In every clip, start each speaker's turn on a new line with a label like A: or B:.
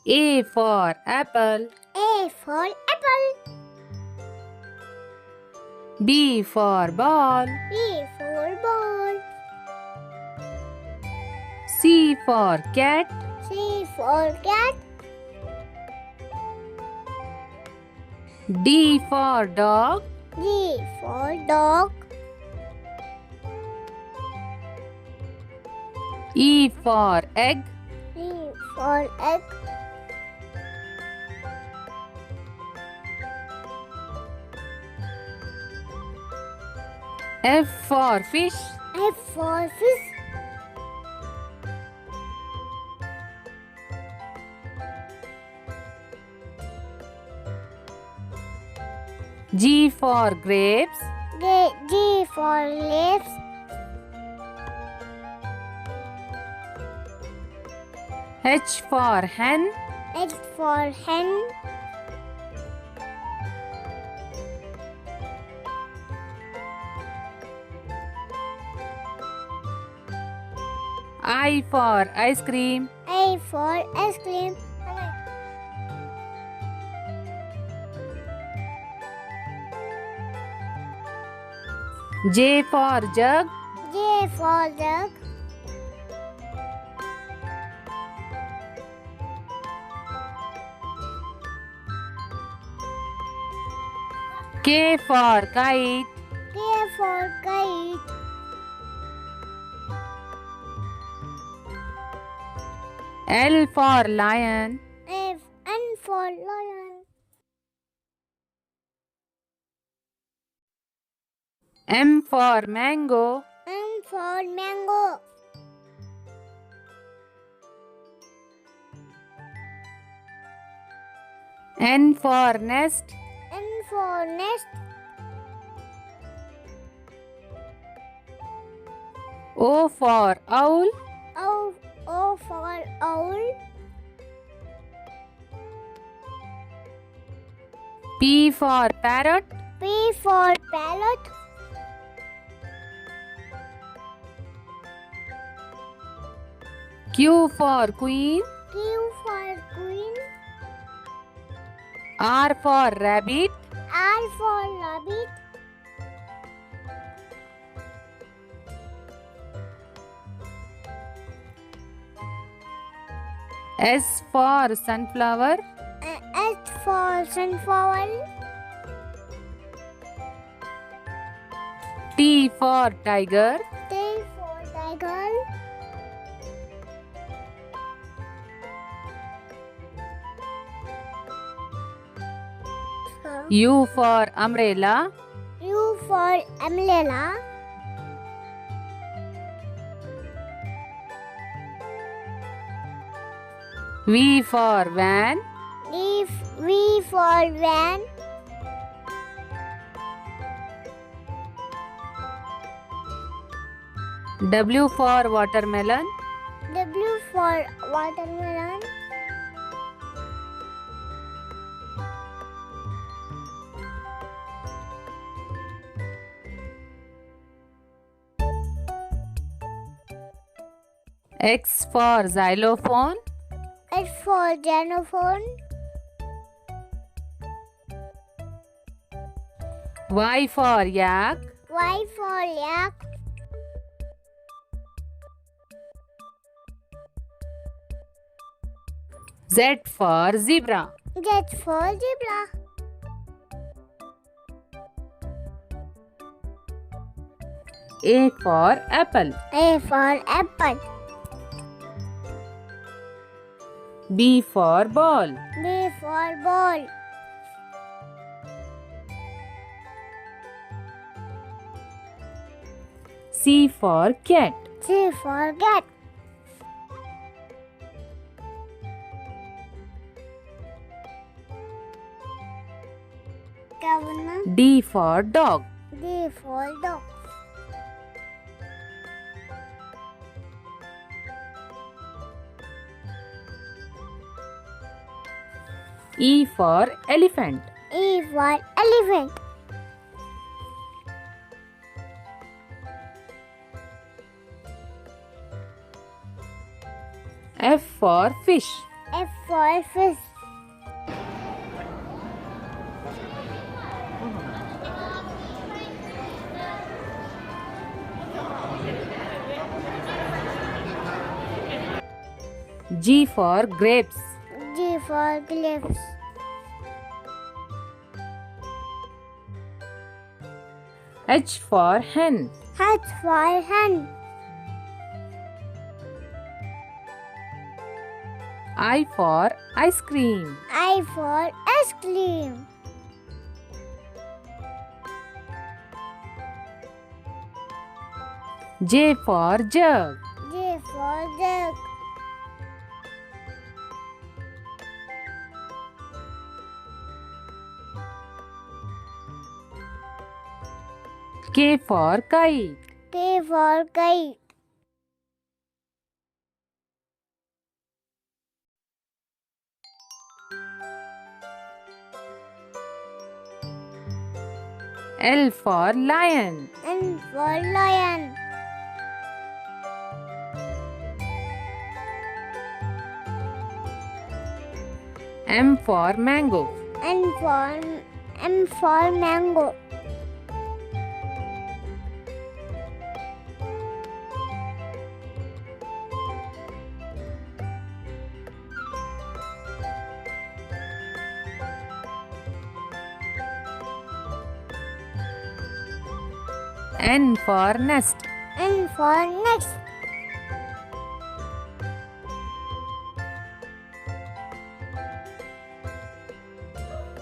A: A for apple.
B: A for apple.
A: B for ball.
B: B for ball.
A: C for cat.
B: C for cat.
A: D for dog.
B: D for dog.
A: E for egg.
B: E for egg.
A: F for fish.
B: F for fish.
A: G for grapes.
B: G for leaves.
A: H for hen.
B: H for hen.
A: I for ice cream.
B: I for ice cream.
A: J for jug.
B: J for jug.
A: K for kite.
B: K for kite.
A: L for lion.
B: N for lion.
A: M for mango.
B: M for mango.
A: N for nest.
B: N for nest.
A: O for owl.
B: O for owl.
A: P for parrot.
B: P for parrot.
A: Q for queen.
B: Q for queen.
A: R for rabbit.
B: R for rabbit.
A: S for sunflower.
B: S for sunflower.
A: T for tiger.
B: T for tiger.
A: U for umbrella.
B: U for umbrella.
A: V for van.
B: V for van.
A: W for watermelon.
B: W for watermelon.
A: X for xylophone.
B: X for xylophone.
A: Y for yak.
B: Y for yak.
A: Z for zebra.
B: Z for zebra.
A: A for apple.
B: A for apple.
A: B for ball.
B: B for ball.
A: C for cat.
B: C for cat.
A: D for dog.
B: D for dog.
A: E for elephant.
B: E for elephant.
A: F for fish.
B: F for fish.
A: G for grapes.
B: G for grapes.
A: H for hen.
B: H for hen.
A: I for ice cream.
B: I for ice cream.
A: J for jug.
B: J for jug.
A: K for kite.
B: K for kite.
A: L for lion.
B: N for lion.
A: M for mango.
B: M for mango.
A: N for nest.
B: N for nest.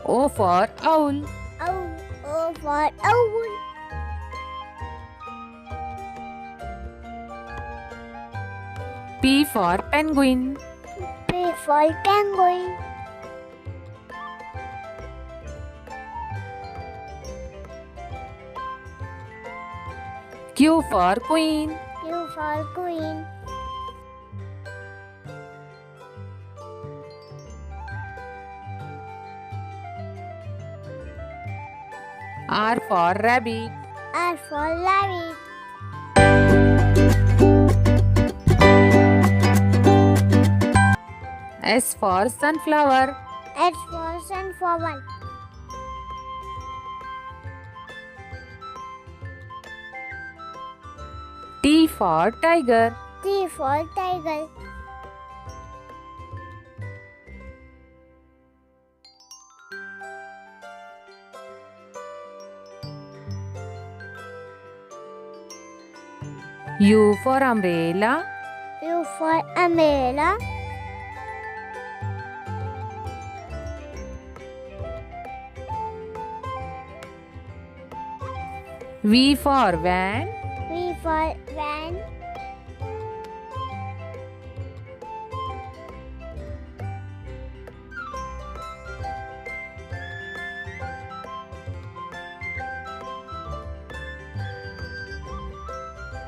A: O for owl.
B: O for owl.
A: P for penguin.
B: P for penguin.
A: Q for queen.
B: Q for queen.
A: R for rabbit.
B: R for rabbit.
A: S for sunflower.
B: S for sunflower.
A: T for tiger.
B: T for tiger.
A: U for umbrella.
B: U for umbrella.
A: V for van.
B: V for van.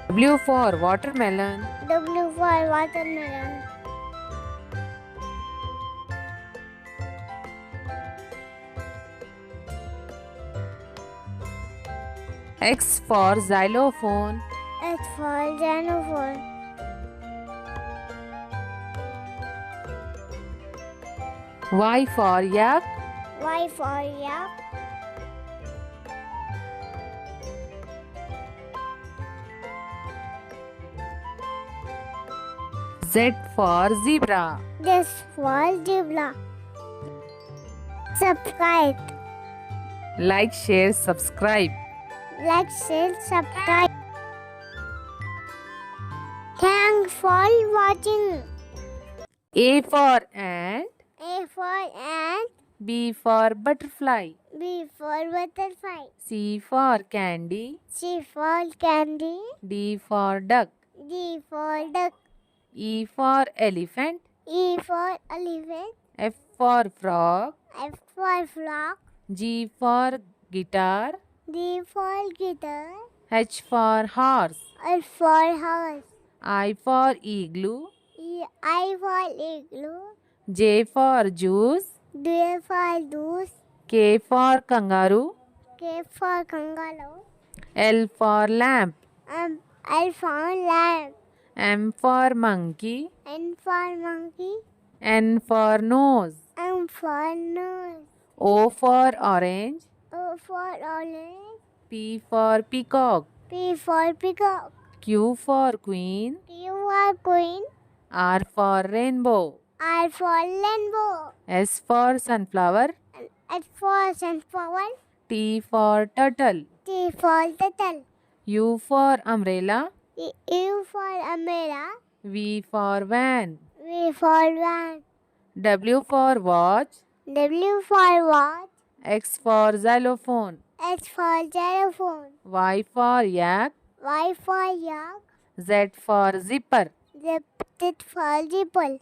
A: W for watermelon.
B: W for watermelon.
A: X for xylophone.
B: H for xylophone.
A: Y for yak.
B: Y for yak.
A: Z for zebra.
B: This for zebra. Subscribe.
A: Like, share, subscribe.
B: Like, share, subscribe. Thanks for watching.
A: A for ant.
B: A for ant.
A: B for butterfly.
B: B for butterfly.
A: C for candy.
B: C for candy.
A: D for duck.
B: D for duck.
A: E for elephant.
B: E for elephant.
A: F for frog.
B: F for frog.
A: G for guitar.
B: D for guitar.
A: H for horse.
B: H for horse.
A: I for igloo.
B: I for igloo.
A: J for juice.
B: D for juice.
A: K for kangaroo.
B: K for kangaroo.
A: L for lamp.
B: L for lamb.
A: M for monkey.
B: N for monkey.
A: N for nose.
B: M for nose.
A: O for orange.
B: O for orange.
A: P for peacock.
B: P for peacock.
A: Q for queen.
B: Q for queen.
A: R for rainbow.
B: R for rainbow.
A: S for sunflower.
B: S for sunflower.
A: T for turtle.
B: T for turtle.
A: U for umbrella.
B: U for umbrella.
A: V for van.
B: V for van.
A: W for watch.
B: W for watch.
A: X for xylophone.
B: X for xylophone.
A: Y for yak.
B: Y for yak.
A: Z for zipper.
B: Z for zipper.